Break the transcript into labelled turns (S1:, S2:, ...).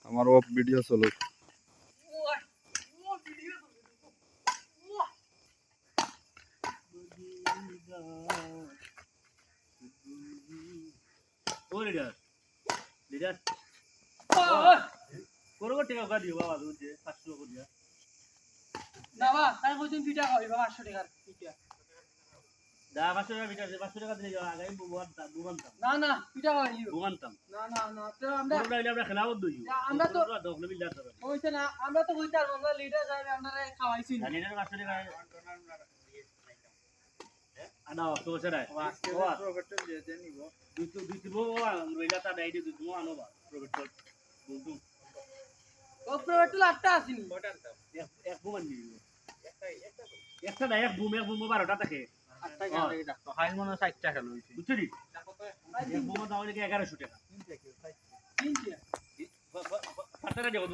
S1: আমার of video চলো।
S2: ও leader leader করো টাকা গা দিও বাবা দুধ 500 করে দিয়া
S3: না বা তাই কইছেন পিঠা খাওয়াই বাবা 800 টাকার পিঠা
S2: দা 500 টাকা বিটা 500 টাকা দিলে যাও আগে বুবানতাম
S3: না না পিঠা খাওয়াই
S2: বুবানতাম
S3: না না না তো আমরা
S2: আমরা আমরা খেলাবো দুই
S3: আমরা তো
S2: দখলে বিল্ডার তো
S3: কইছে না আমরা তো কইতে আর আমরা লিডার যাবে আপনারা খাওয়াইছি না
S2: লিডার 500 টাকা আনা তো সেটাই
S4: আজকে প্রফেটর দিয়ে নিব
S2: দুই দিব রইলা তা দাই দিই তুমি আনোবা প্রফেটর বলতু
S3: ও প্রোটো আটটা আসেনি
S4: কয়টা আনতাম
S2: এক বুমান দিই
S4: একটা
S2: একটা না এক বুম 12টা থাকে
S4: 8টা গাড়ি রাখতো হাইল মনে 60 টাকা লইছি
S2: বুঝছো নি এক বুমা দাও নাকি 1100 টাকা
S3: তিনটা
S2: পাতাটা দেবো